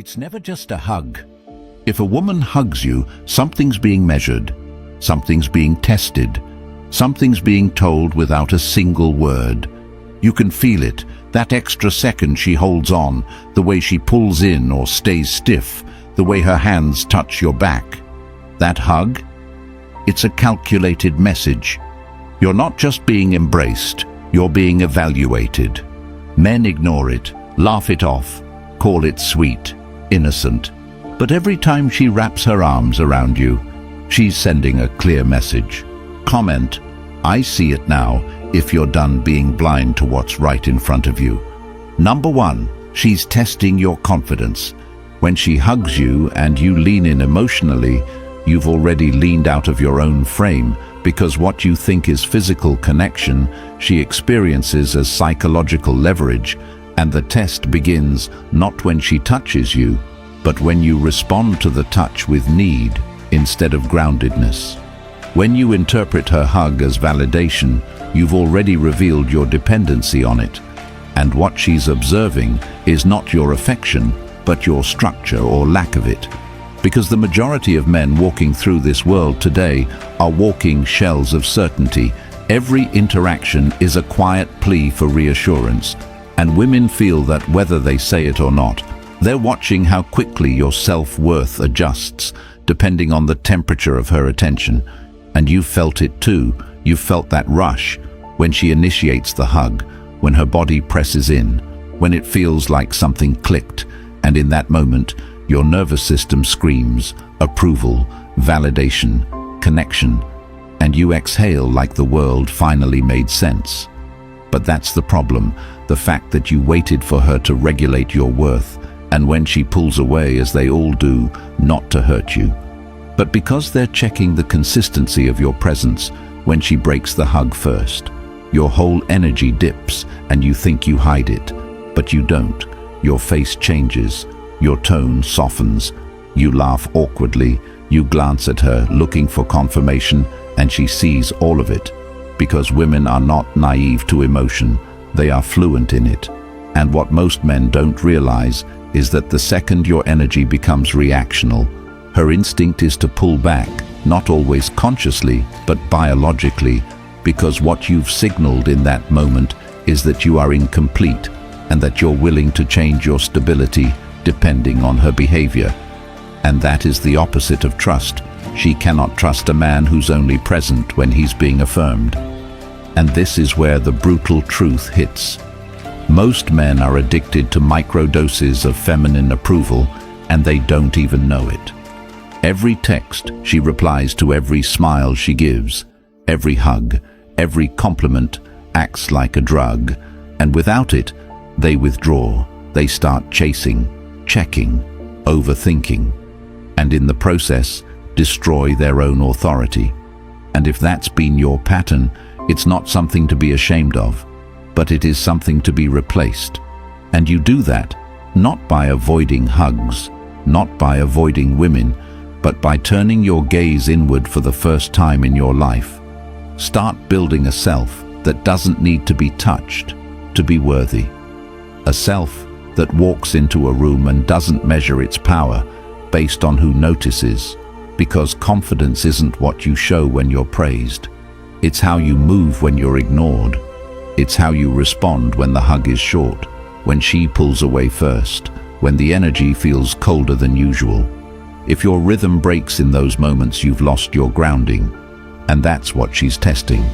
It's never just a hug. If a woman hugs you, something's being measured, something's being tested, something's being told without a single word. You can feel it, that extra second she holds on, the way she pulls in or stays stiff, the way her hands touch your back. That hug? It's a calculated message. You're not just being embraced, you're being evaluated. Men ignore it, laugh it off, call it sweet, innocent. But every time she wraps her arms around you, she's sending a clear message. Comment, I see it now, if you're done being blind to what's right in front of you. Number 1, she's testing your confidence. When she hugs you and you lean in emotionally, you've already leaned out of your own frame, because what you think is physical connection, she experiences as psychological leverage, and the test begins not when she touches you, but when you respond to the touch with need instead of groundedness. When you interpret her hug as validation, you've already revealed your dependency on it, and what she's observing is not your affection, but your structure or lack of it. Because the majority of men walking through this world today are walking shells of certainty. Every interaction is a quiet plea for reassurance, and women feel that whether they say it or not, they're watching how quickly your self-worth adjusts, depending on the temperature of her attention. And you've felt it too. You've felt that rush when she initiates the hug, when her body presses in, when it feels like something clicked, and in that moment, your nervous system screams approval, validation, connection, and you exhale like the world finally made sense. But that's the problem, the fact that you waited for her to regulate your worth, and when she pulls away, as they all do, not to hurt you, but because they're checking the consistency of your presence. When she breaks the hug first, your whole energy dips and you think you hide it, but you don't. Your face changes, your tone softens, you laugh awkwardly, you glance at her looking for confirmation, and she sees all of it. Because women are not naive to emotion, they are fluent in it. And what most men don't realize is that the second your energy becomes reactional, her instinct is to pull back, not always consciously, but biologically, because what you've signaled in that moment is that you are incomplete and that you're willing to change your stability depending on her behavior. And that is the opposite of trust. She cannot trust a man who's only present when he's being affirmed. And this is where the brutal truth hits. Most men are addicted to microdoses of feminine approval, and they don't even know it. Every text she replies to, every smile she gives, every hug, every compliment acts like a drug, and without it, they withdraw. They start chasing, checking, overthinking, and in the process, destroy their own authority. And if that's been your pattern, it's not something to be ashamed of, but it is something to be replaced. And you do that not by avoiding hugs, not by avoiding women, but by turning your gaze inward for the first time in your life. Start building a self that doesn't need to be touched to be worthy. A self that walks into a room and doesn't measure its power based on who notices, because confidence isn't what you show when you're praised. It's how you move when you're ignored. It's how you respond when the hug is short, when she pulls away first, when the energy feels colder than usual. If your rhythm breaks in those moments, you've lost your grounding. And that's what she's testing.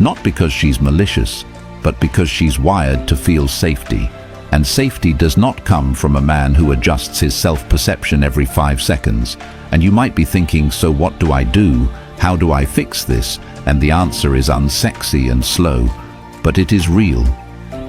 Not because she's malicious, but because she's wired to feel safety. And safety does not come from a man who adjusts his self-perception every 5 seconds. And you might be thinking, so what do I do? How do I fix this? And the answer is unsexy and slow, but it is real.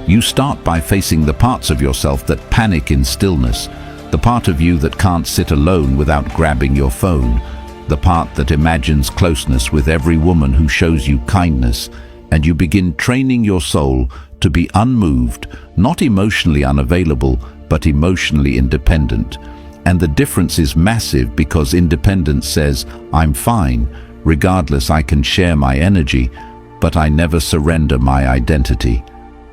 You start by facing the parts of yourself that panic in stillness, the part of you that can't sit alone without grabbing your phone, the part that imagines closeness with every woman who shows you kindness, and you begin training your soul to be unmoved, not emotionally unavailable, but emotionally independent. And the difference is massive, because independence says, I'm fine, regardless, I can share my energy, but I never surrender my identity.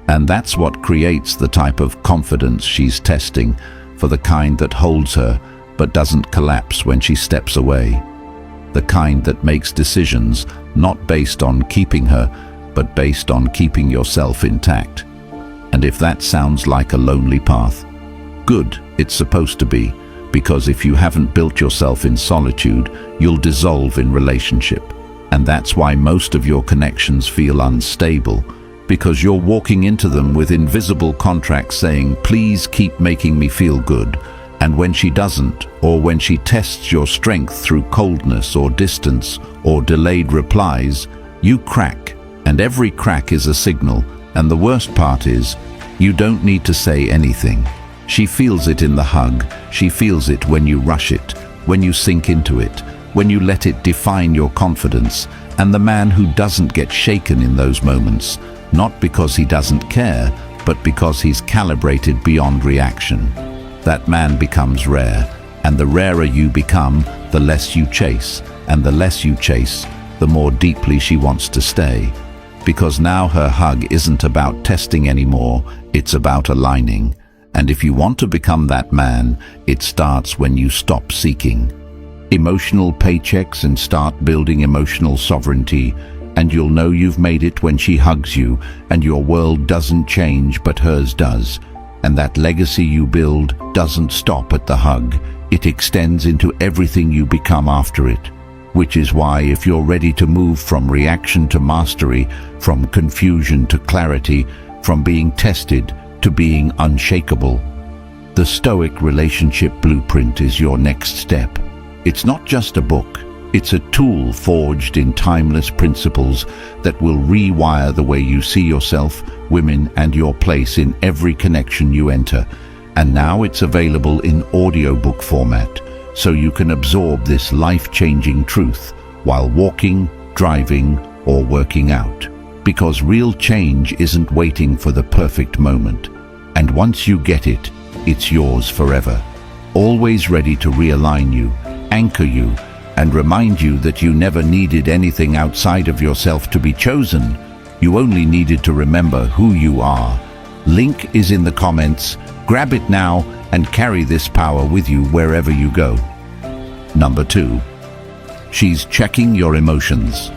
And that's what creates the type of confidence she's testing, for the kind that holds her but doesn't collapse when she steps away. The kind that makes decisions not based on keeping her, but based on keeping yourself intact. And if that sounds like a lonely path, good, it's supposed to be, because if you haven't built yourself in solitude, you'll dissolve in relationship. And that's why most of your connections feel unstable, because you're walking into them with invisible contracts saying, please keep making me feel good. And when she doesn't, or when she tests your strength through coldness or distance or delayed replies, you crack. And every crack is a signal. And the worst part is, you don't need to say anything. She feels it in the hug. She feels it when you rush it, when you sink into it, when you let it define your confidence. And the man who doesn't get shaken in those moments, not because he doesn't care, but because he's calibrated beyond reaction. That man becomes rare, and the rarer you become, the less you chase, and the less you chase, the more deeply she wants to stay. Because now her hug isn't about testing anymore, it's about aligning. And if you want to become that man, it starts when you stop seeking emotional paychecks and start building emotional sovereignty. And you'll know you've made it when she hugs you, and your world doesn't change, but hers does. And that legacy you build doesn't stop at the hug. It extends into everything you become after it. Which is why, if you're ready to move from reaction to mastery, from confusion to clarity, from being tested to being unshakable, the Stoic relationship blueprint is your next step. It's not just a book. It's a tool forged in timeless principles that will rewire the way you see yourself, women, and your place in every connection you enter. And now it's available in audiobook format, so you can absorb this life-changing truth while walking, driving, or working out. Because real change isn't waiting for the perfect moment. And once you get it, it's yours forever. Always ready to realign you, anchor you, and remind you that you never needed anything outside of yourself to be chosen. You only needed to remember who you are. Link is in the comments. Grab it now and carry this power with you wherever you go. Number 2. She's checking your emotions.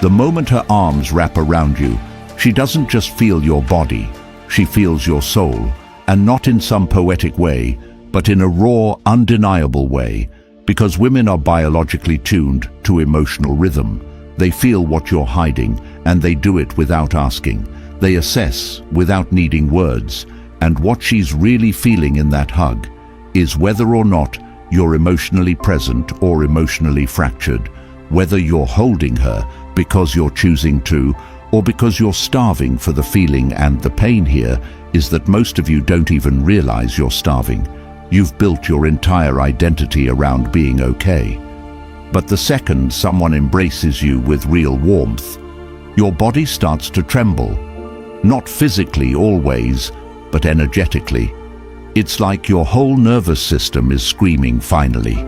The moment her arms wrap around you, she doesn't just feel your body, she feels your soul, and not in some poetic way, but in a raw, undeniable way. Because women are biologically tuned to emotional rhythm. They feel what you're hiding, and they do it without asking. They assess without needing words. And what she's really feeling in that hug is whether or not you're emotionally present or emotionally fractured, whether you're holding her because you're choosing to, or because you're starving for the feeling. And the pain here is that most of you don't even realize you're starving. You've built your entire identity around being okay. But the second someone embraces you with real warmth, your body starts to tremble. Not physically always, but energetically. It's like your whole nervous system is screaming finally.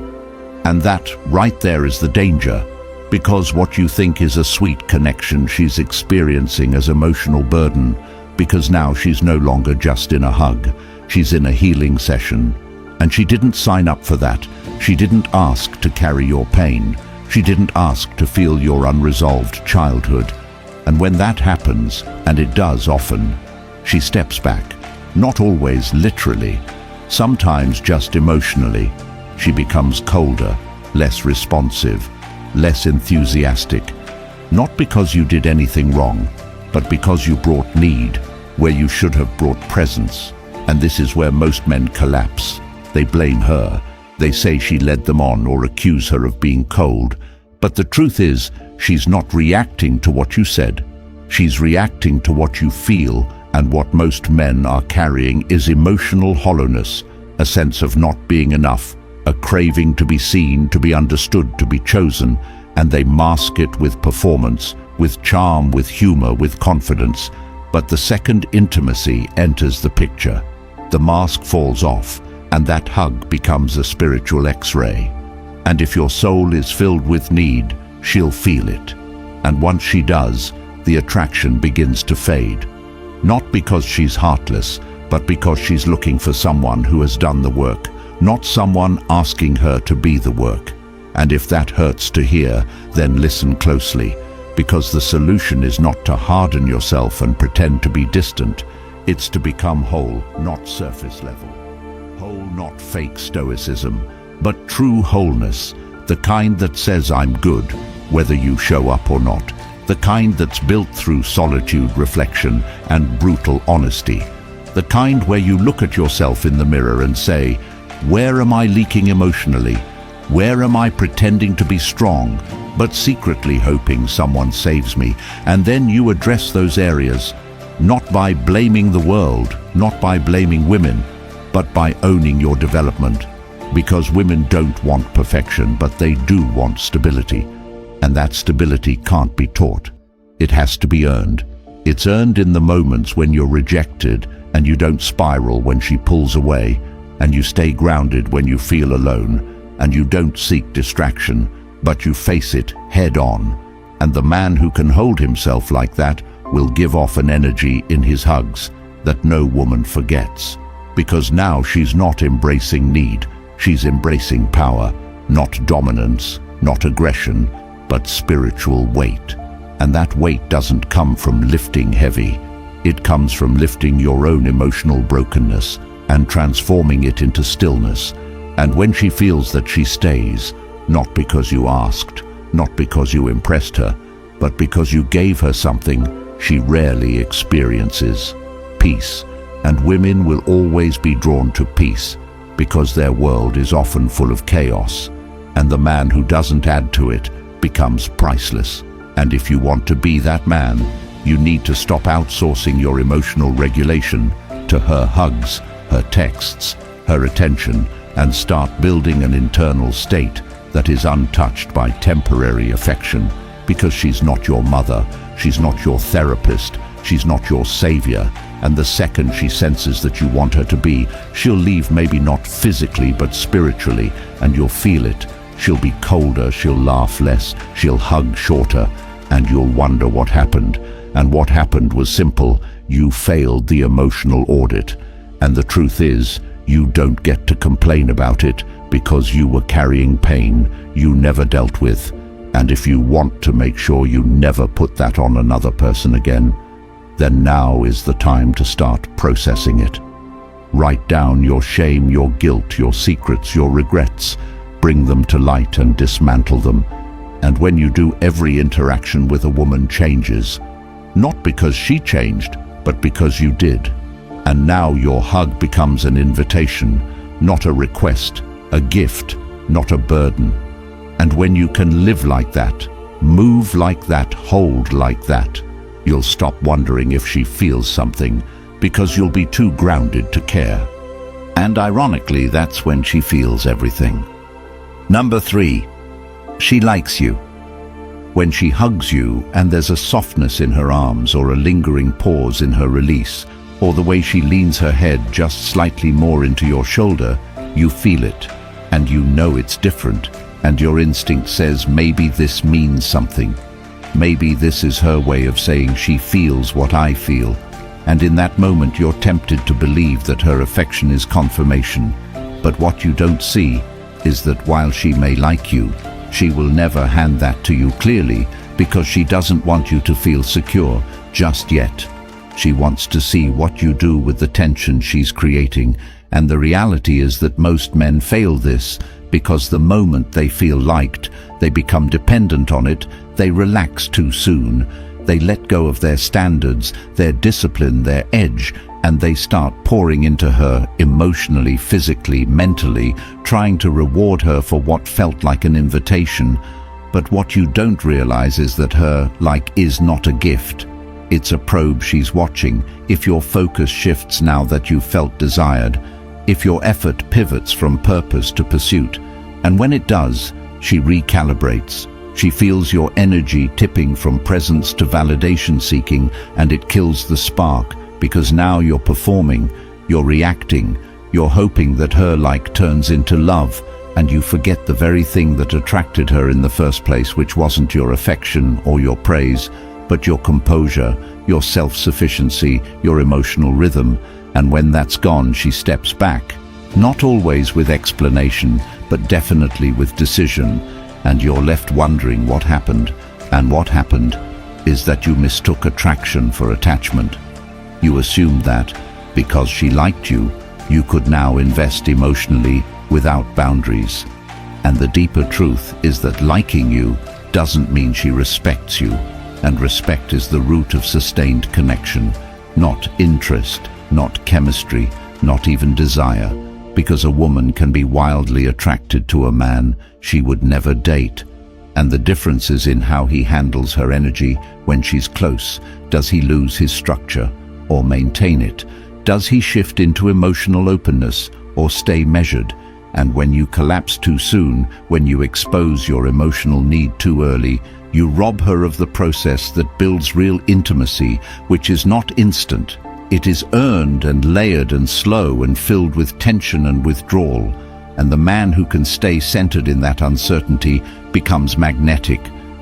And that right there is the danger, because what you think is a sweet connection she's experiencing as emotional burden, because now she's no longer just in a hug, she's in a healing session. And she didn't sign up for that. She didn't ask to carry your pain. She didn't ask to feel your unresolved childhood. And when that happens, and it does often, she steps back. Not always literally, sometimes just emotionally. She becomes colder, less responsive, less enthusiastic. Not because you did anything wrong, but because you brought need where you should have brought presence. And this is where most men collapse. They blame her. They say she led them on or accuse her of being cold. But the truth is, she's not reacting to what you said. She's reacting to what you feel, and what most men are carrying is emotional hollowness, a sense of not being enough, a craving to be seen, to be understood, to be chosen, and they mask it with performance, with charm, with humor, with confidence. But the second intimacy enters the picture, the mask falls off, and that hug becomes a spiritual X-ray. And if your soul is filled with need, she'll feel it. And once she does, the attraction begins to fade. Not because she's heartless, but because she's looking for someone who has done the work, not someone asking her to be the work. And if that hurts to hear, then listen closely, because the solution is not to harden yourself and pretend to be distant. It's to become whole, not surface level. Whole, not fake stoicism, but true wholeness, the kind that says I'm good, whether you show up or not, the kind that's built through solitude, reflection, and brutal honesty, the kind where you look at yourself in the mirror and say, where am I leaking emotionally? Where am I pretending to be strong, but secretly hoping someone saves me? And then you address those areas, not by blaming the world, not by blaming women, but by owning your development. Because women don't want perfection, but they do want stability. And that stability can't be taught. It has to be earned. It's earned in the moments when you're rejected and you don't spiral when she pulls away, and you stay grounded when you feel alone, and you don't seek distraction, but you face it head on. And the man who can hold himself like that will give off an energy in his hugs that no woman forgets. Because now she's not embracing need, she's embracing power, not dominance, not aggression, but spiritual weight. And that weight doesn't come from lifting heavy. It comes from lifting your own emotional brokenness and transforming it into stillness. And when she feels that she stays, not because you asked, not because you impressed her, but because you gave her something she rarely experiences, peace. And women will always be drawn to peace, because their world is often full of chaos, and the man who doesn't add to it becomes priceless. And if you want to be that man, you need to stop outsourcing your emotional regulation to her hugs, her texts, her attention, and start building an internal state that is untouched by temporary affection, because she's not your mother, she's not your therapist, she's not your savior. And the second she senses that you want her to be, she'll leave, maybe not physically but spiritually, and you'll feel it. She'll be colder, she'll laugh less, she'll hug shorter, and you'll wonder what happened. And what happened was simple: you failed the emotional audit. And the truth is, you don't get to complain about it, because you were carrying pain you never dealt with. And if you want to make sure you never put that on another person again, then now is the time to start processing it. Write down your shame, your guilt, your secrets, your regrets. Bring them to light and dismantle them. And when you do, every interaction with a woman changes. Not because she changed, but because you did. And now your hug becomes an invitation, not a request, a gift, not a burden. And when you can live like that, move like that, hold like that, you'll stop wondering if she feels something, because you'll be too grounded to care. And ironically, that's when she feels everything. Number 3, she likes you. When she hugs you and there's a softness in her arms, or a lingering pause in her release, or the way she leans her head just slightly more into your shoulder, you feel it, and you know it's different, and your instinct says maybe this means something. Maybe this is her way of saying she feels what I feel. And in that moment you're tempted to believe that her affection is confirmation. But what you don't see is that while she may like you, she will never hand that to you clearly, because she doesn't want you to feel secure just yet. She wants to see what you do with the tension she's creating. And the reality is that most men fail this, because the moment they feel liked, they become dependent on it, they relax too soon, they let go of their standards, their discipline, their edge, and they start pouring into her emotionally, physically, mentally, trying to reward her for what felt like an invitation. But what you don't realize is that her like is not a gift. It's a probe she's watching. If your focus shifts now that you felt desired, if your effort pivots from purpose to pursuit, and when it does, she recalibrates. She feels your energy tipping from presence to validation seeking, and it kills the spark, because now you're performing, you're reacting, you're hoping that her like turns into love, and you forget the very thing that attracted her in the first place, which wasn't your affection or your praise, but your composure, your self-sufficiency, your emotional rhythm. And when that's gone, she steps back, not always with explanation, but definitely with decision, and you're left wondering what happened. And what happened is that you mistook attraction for attachment. You assumed that, because she liked you, you could now invest emotionally without boundaries. And the deeper truth is that liking you doesn't mean she respects you, and respect is the root of sustained connection, not interest, not chemistry, not even desire, because a woman can be wildly attracted to a man she would never date. And the difference is in how he handles her energy when she's close. Does he lose his structure or maintain it? Does he shift into emotional openness or stay measured? And when you collapse too soon, when you expose your emotional need too early, you rob her of the process that builds real intimacy, which is not instant. It is earned and layered and slow and filled with tension and withdrawal. And the man who can stay centered in that uncertainty becomes magnetic,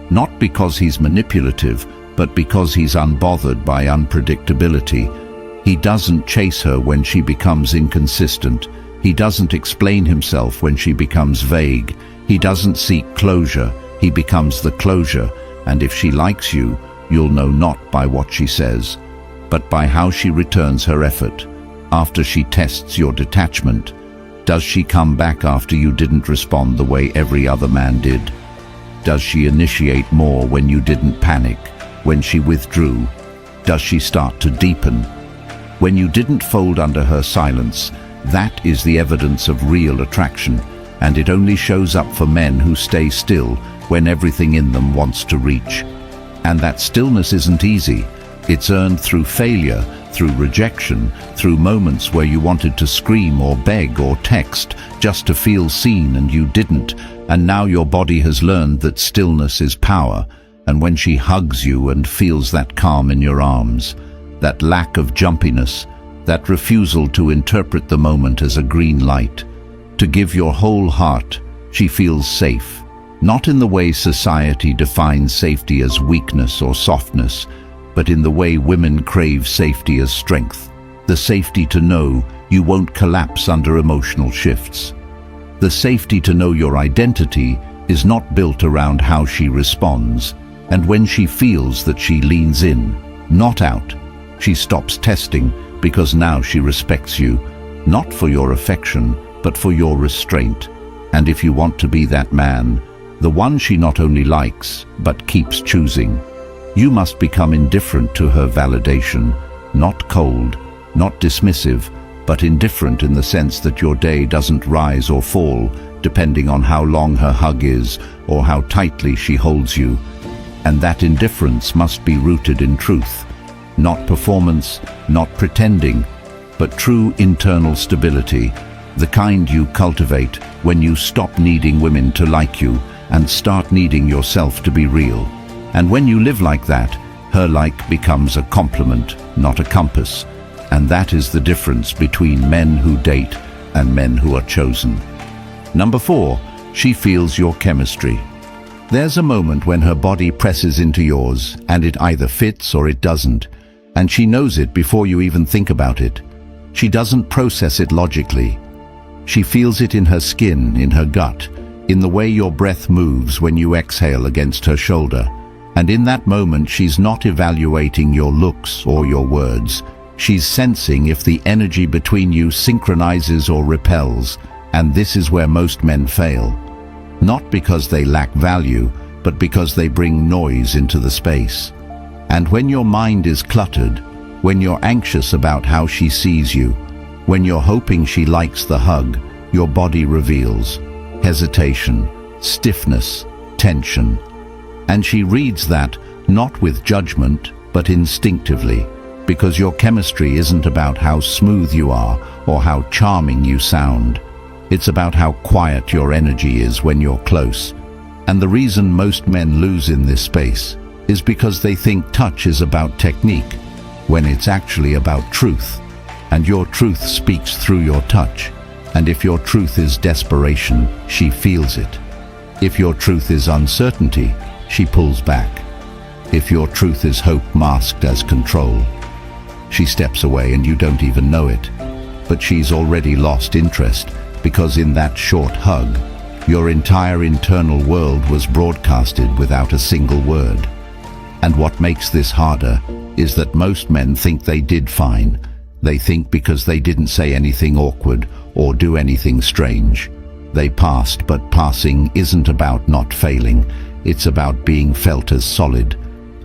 not because he's manipulative, but because he's unbothered by unpredictability. He doesn't chase her when she becomes inconsistent. He doesn't explain himself when she becomes vague. He doesn't seek closure. He becomes the closure. And if she likes you, you'll know not by what she says, but by how she returns her effort. After she tests your detachment, does she come back after you didn't respond the way every other man did? Does she initiate more when you didn't panic, when she withdrew? Does she start to deepen? When you didn't fold under her silence, that is the evidence of real attraction, and it only shows up for men who stay still when everything in them wants to reach. And that stillness isn't easy. It's earned through failure, through rejection, through moments where you wanted to scream or beg or text just to feel seen and you didn't, and now your body has learned that stillness is power. And when she hugs you and feels that calm in your arms, that lack of jumpiness, that refusal to interpret the moment as a green light, to give your whole heart, she feels safe. Not in the way society defines safety as weakness or softness, but in the way women crave safety as strength. The safety to know you won't collapse under emotional shifts. The safety to know your identity is not built around how she responds, and when she feels that she leans in, not out, she stops testing because now she respects you, not for your affection, but for your restraint. And if you want to be that man, the one she not only likes, but keeps choosing, you must become indifferent to her validation, not cold, not dismissive, but indifferent in the sense that your day doesn't rise or fall depending on how long her hug is or how tightly she holds you. And that indifference must be rooted in truth, not performance, not pretending, but true internal stability, the kind you cultivate when you stop needing women to like you and start needing yourself to be real. And when you live like that, her like becomes a compliment, not a compass. And that is the difference between men who date and men who are chosen. Number 4, she feels your chemistry. There's a moment when her body presses into yours, and it either fits or it doesn't. And she knows it before you even think about it. She doesn't process it logically. She feels it in her skin, in her gut, in the way your breath moves when you exhale against her shoulder. And in that moment, she's not evaluating your looks or your words. She's sensing if the energy between you synchronizes or repels, and this is where most men fail. Not because they lack value, but because they bring noise into the space. And when your mind is cluttered, when you're anxious about how she sees you, when you're hoping she likes the hug, your body reveals hesitation, stiffness, tension. And she reads that, not with judgment, but instinctively, because your chemistry isn't about how smooth you are or how charming you sound. It's about how quiet your energy is when you're close. And the reason most men lose in this space is because they think touch is about technique, when it's actually about truth. And your truth speaks through your touch. And if your truth is desperation, she feels it. If your truth is uncertainty, she pulls back. If your truth is hope masked as control, She steps away and you don't even know it. But she's already lost interest, because in that short hug, your entire internal world was broadcasted without a single word. And what makes this harder is that most men think they did fine. They think because they didn't say anything awkward or do anything strange, they passed. But passing isn't about not failing, it's about being felt as solid.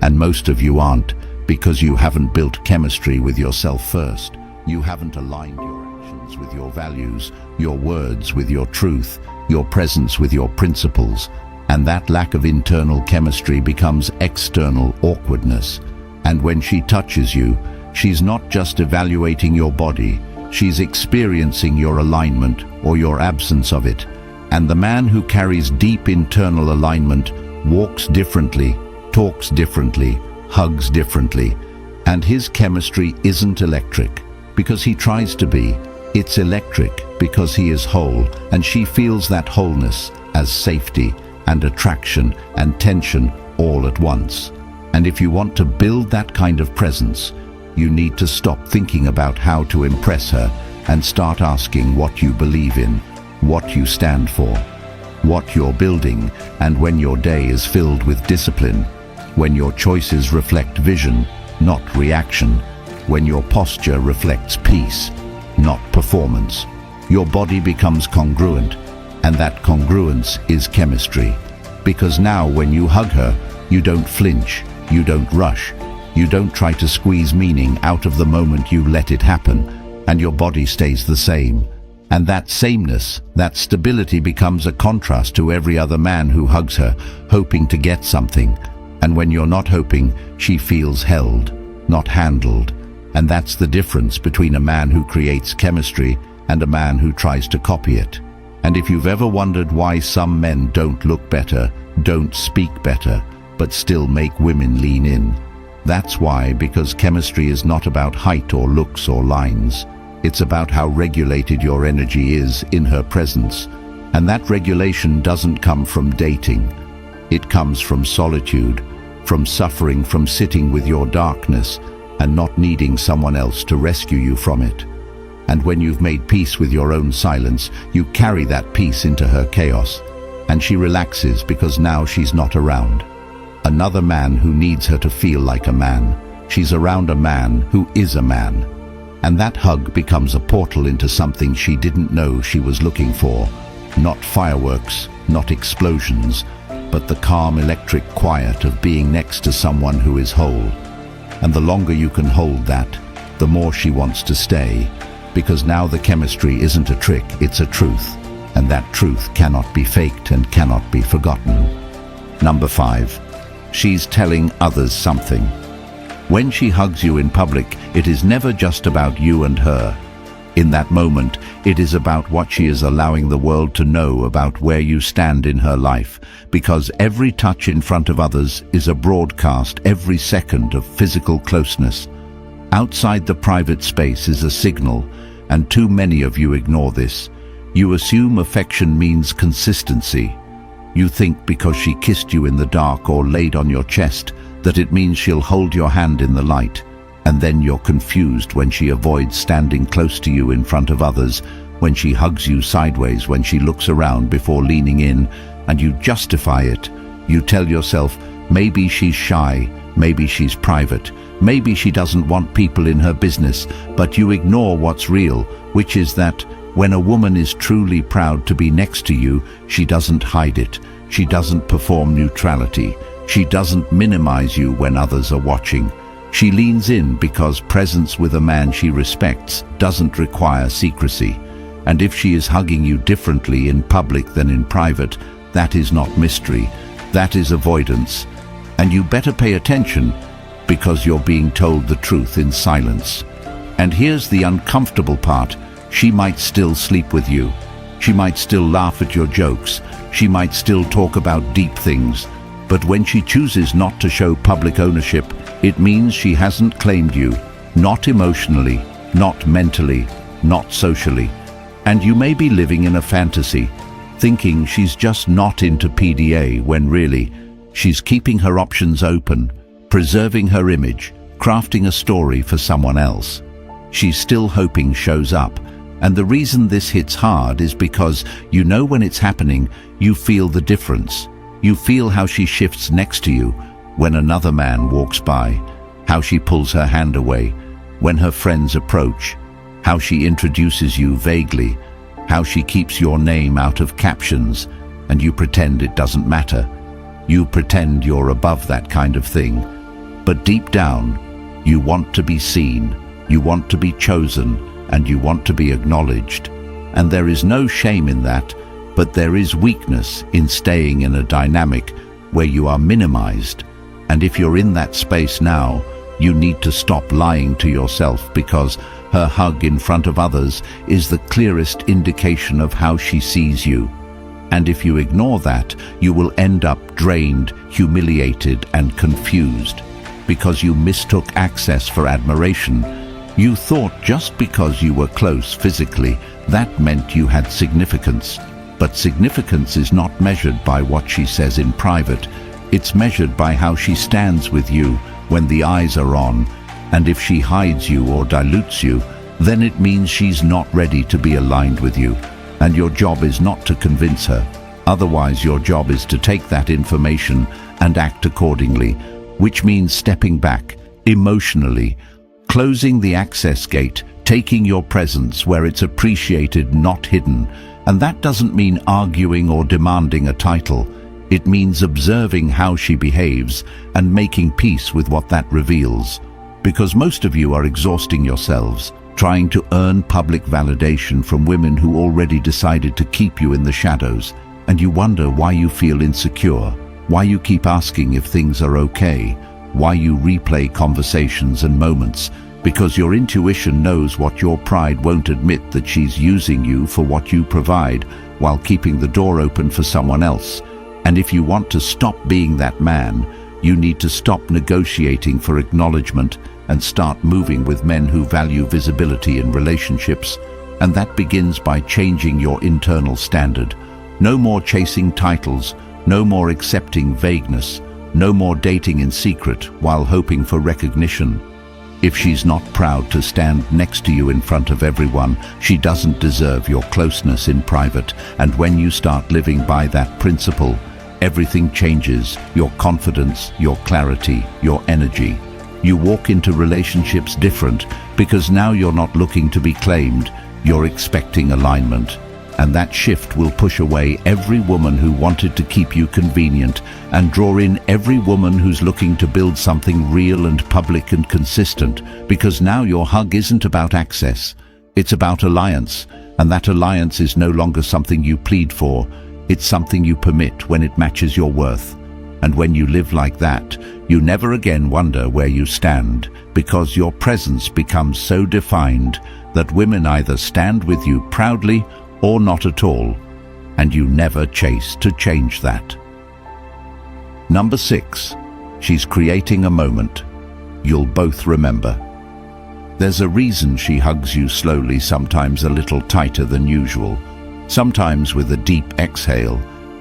And most of you aren't, because you haven't built chemistry with yourself first. You haven't aligned your actions with your values, your words with your truth, your presence with your principles. And that lack of internal chemistry becomes external awkwardness. And when she touches you, she's not just evaluating your body, she's experiencing your alignment or your absence of it. And the man who carries deep internal alignment walks differently, talks differently, hugs differently. And his chemistry isn't electric because he tries to be. It's electric because he is whole, and she feels that wholeness as safety and attraction and tension all at once. And if you want to build that kind of presence, you need to stop thinking about how to impress her and start asking what you believe in, what you stand for, what you're building. And when your day is filled with discipline, when your choices reflect vision, not reaction, when your posture reflects peace, not performance, your body becomes congruent. And that congruence is chemistry. Because now when you hug her, you don't flinch, you don't rush, you don't try to squeeze meaning out of the moment, you let it happen, and your body stays the same. And that sameness, that stability becomes a contrast to every other man who hugs her, hoping to get something. And when you're not hoping, she feels held, not handled. And that's the difference between a man who creates chemistry and a man who tries to copy it. And if you've ever wondered why some men don't look better, don't speak better, but still make women lean in, that's why. Because chemistry is not about height or looks or lines. It's about how regulated your energy is in her presence. And that regulation doesn't come from dating. It comes from solitude, from suffering, from sitting with your darkness and not needing someone else to rescue you from it. And when you've made peace with your own silence, you carry that peace into her chaos. And she relaxes because now she's not around another man who needs her to feel like a man. She's around a man who is a man. And that hug becomes a portal into something she didn't know she was looking for. Not fireworks, not explosions, but the calm electric quiet of being next to someone who is whole. And the longer you can hold that, the more she wants to stay. Because now the chemistry isn't a trick, it's a truth. And that truth cannot be faked and cannot be forgotten. Number 5. She's telling others something. When she hugs you in public, it is never just about you and her. In that moment, it is about what she is allowing the world to know about where you stand in her life. Because every touch in front of others is a broadcast, every second of physical closeness. Outside the private space is a signal, and too many of you ignore this. You assume affection means consistency. You think because she kissed you in the dark or laid on your chest that it means she'll hold your hand in the light. And then you're confused when she avoids standing close to you in front of others, when she hugs you sideways, when she looks around before leaning in, and you justify it. You tell yourself, maybe she's shy, maybe she's private, maybe she doesn't want people in her business. But you ignore what's real, which is that when a woman is truly proud to be next to you, she doesn't hide it. She doesn't perform neutrality. She doesn't minimize you when others are watching. She leans in because presence with a man she respects doesn't require secrecy. And if she is hugging you differently in public than in private, that is not mystery. That is avoidance. And you better pay attention, because you're being told the truth in silence. And here's the uncomfortable part. She might still sleep with you. She might still laugh at your jokes. She might still talk about deep things. But when she chooses not to show public ownership, it means she hasn't claimed you. Not emotionally, not mentally, not socially. And you may be living in a fantasy, thinking she's just not into PDA, when really, she's keeping her options open, preserving her image, crafting a story for someone else. She's still hoping shows up. And the reason this hits hard is because you know when it's happening, you feel the difference. You feel how she shifts next to you when another man walks by, how she pulls her hand away when her friends approach, how she introduces you vaguely, how she keeps your name out of captions, and you pretend it doesn't matter. You pretend you're above that kind of thing. But deep down, you want to be seen, you want to be chosen, and you want to be acknowledged. And there is no shame in that, but there is weakness in staying in a dynamic where you are minimized. And if you're in that space now, you need to stop lying to yourself, because her hug in front of others is the clearest indication of how she sees you. And if you ignore that, you will end up drained, humiliated, and confused, because you mistook access for admiration. You thought just because you were close physically, that meant you had significance. But significance is not measured by what she says in private. It's measured by how she stands with you when the eyes are on. And if she hides you or dilutes you, then it means she's not ready to be aligned with you. And your job is not to convince her. Otherwise, your job is to take that information and act accordingly, which means stepping back, emotionally, closing the access gate, taking your presence where it's appreciated, not hidden. And that doesn't mean arguing or demanding a title. It means observing how she behaves and making peace with what that reveals. Because most of you are exhausting yourselves, trying to earn public validation from women who already decided to keep you in the shadows. And you wonder why you feel insecure, why you keep asking if things are okay, why you replay conversations and moments, because your intuition knows what your pride won't admit, that she's using you for what you provide while keeping the door open for someone else. And if you want to stop being that man, you need to stop negotiating for acknowledgement and start moving with men who value visibility in relationships. And that begins by changing your internal standard. No more chasing titles, no more accepting vagueness, no more dating in secret while hoping for recognition. If she's not proud to stand next to you in front of everyone, she doesn't deserve your closeness in private. And when you start living by that principle, everything changes. Your confidence, your clarity, your energy. You walk into relationships different, because now you're not looking to be claimed, you're expecting alignment. And that shift will push away every woman who wanted to keep you convenient and draw in every woman who's looking to build something real and public and consistent, because now your hug isn't about access, it's about alliance. And that alliance is no longer something you plead for, it's something you permit when it matches your worth. And when you live like that, you never again wonder where you stand, because your presence becomes so defined that women either stand with you proudly or not at all, and you never chase to change that. Number 6, she's creating a moment you'll both remember. There's a reason she hugs you slowly, sometimes a little tighter than usual, sometimes with a deep exhale,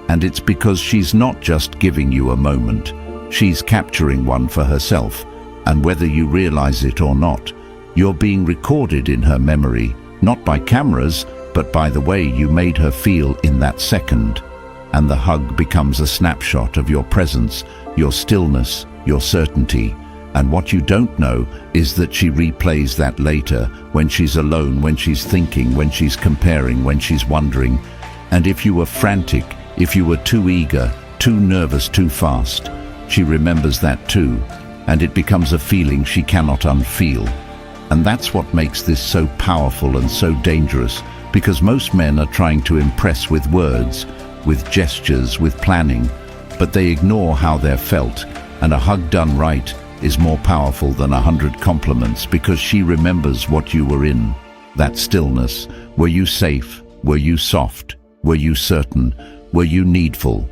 and it's because she's not just giving you a moment, she's capturing one for herself. And whether you realize it or not, you're being recorded in her memory, not by cameras, but by the way you made her feel in that second. And the hug becomes a snapshot of your presence, your stillness, your certainty. And what you don't know is that she replays that later, when she's alone, when she's thinking, when she's comparing, when she's wondering. And if you were frantic, if you were too eager, too nervous, too fast, she remembers that too, and it becomes a feeling she cannot unfeel. And that's what makes this so powerful and so dangerous, because most men are trying to impress with words, with gestures, with planning, but they ignore how they're felt. And a hug done right is more powerful than 100 compliments, because she remembers what you were in, that stillness. Were you safe? Were you soft? Were you certain? Were you needful?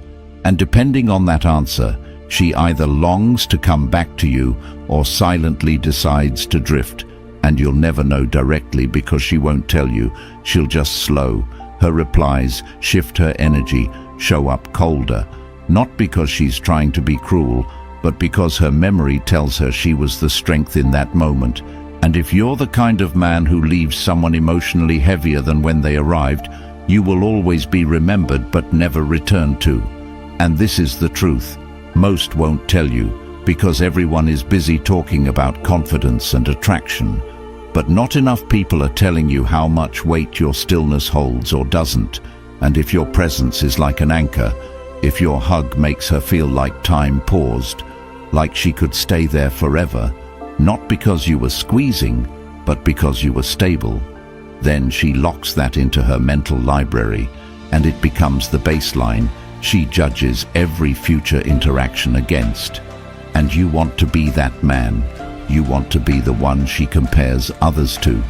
And depending on that answer, she either longs to come back to you or silently decides to drift. And you'll never know directly, because she won't tell you. She'll just slow her replies, shift her energy, show up colder. Not because she's trying to be cruel, but because her memory tells her she was the strength in that moment. And if you're the kind of man who leaves someone emotionally heavier than when they arrived, you will always be remembered but never returned to. And this is the truth. Most won't tell you, because everyone is busy talking about confidence and attraction. But not enough people are telling you how much weight your stillness holds or doesn't. And if your presence is like an anchor, if your hug makes her feel like time paused, like she could stay there forever, not because you were squeezing, but because you were stable, then she locks that into her mental library, and it becomes the baseline she judges every future interaction against. And you want to be that man. You want to be the one she compares others to.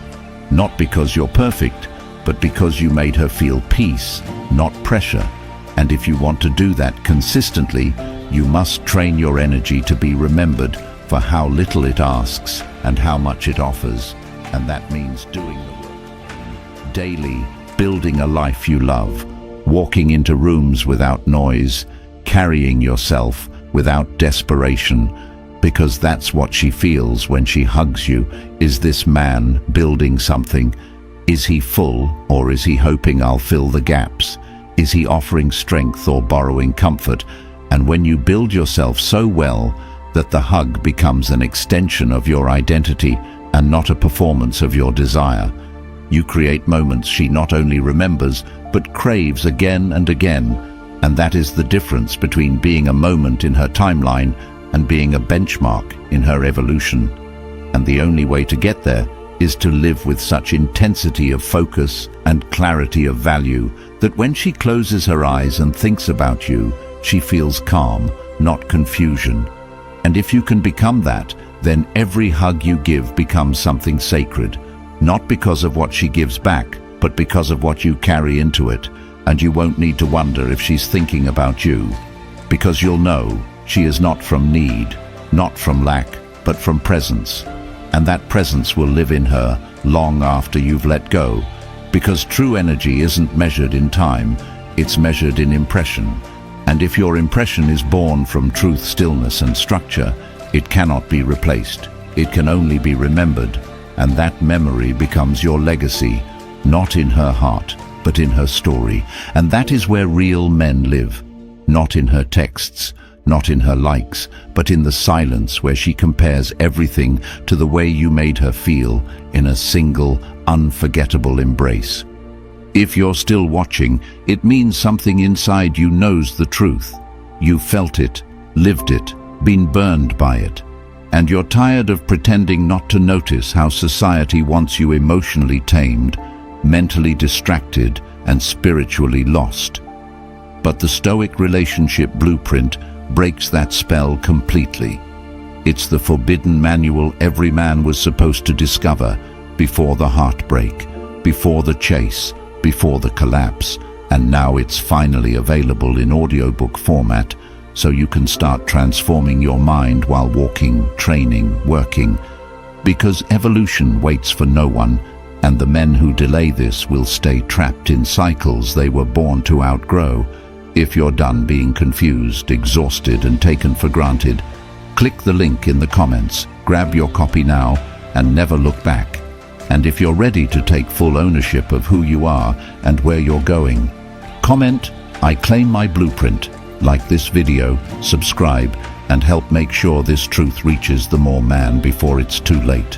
Not because you're perfect, but because you made her feel peace, not pressure. And if you want to do that consistently, you must train your energy to be remembered for how little it asks and how much it offers. And that means doing the work daily, building a life you love, walking into rooms without noise, carrying yourself without desperation, because that's what she feels when she hugs you. Is this man building something? Is he full, or is he hoping I'll fill the gaps? Is he offering strength or borrowing comfort? And when you build yourself so well that the hug becomes an extension of your identity and not a performance of your desire, you create moments she not only remembers, but craves again and again. And that is the difference between being a moment in her timeline and being a benchmark in her evolution. And the only way to get there is to live with such intensity of focus and clarity of value that when she closes her eyes and thinks about you, she feels calm, not confusion. And if you can become that, then every hug you give becomes something sacred, not because of what she gives back, but because of what you carry into it. And you won't need to wonder if she's thinking about you, because you'll know she is not from need, not from lack, but from presence. And that presence will live in her long after you've let go, because true energy isn't measured in time, it's measured in impression. And if your impression is born from truth, stillness, and structure, it cannot be replaced. It can only be remembered, and that memory becomes your legacy, not in her heart, but in her story. And that is where real men live, not in her texts, not in her likes, but in the silence where she compares everything to the way you made her feel in a single, unforgettable embrace. If you're still watching, it means something inside you knows the truth. You've felt it, lived it, been burned by it. And you're tired of pretending not to notice how society wants you emotionally tamed, mentally distracted, and spiritually lost. But the Stoic relationship blueprint breaks that spell completely. It's the forbidden manual every man was supposed to discover before the heartbreak, before the chase, before the collapse, and now it's finally available in audiobook format, so you can start transforming your mind while walking, training, working. Because evolution waits for no one, and the men who delay this will stay trapped in cycles they were born to outgrow. If you're done being confused, exhausted, and taken for granted, click the link in the comments, grab your copy now, and never look back. And if you're ready to take full ownership of who you are and where you're going, comment, "I claim my blueprint," like this video, subscribe, and help make sure this truth reaches the more man before it's too late.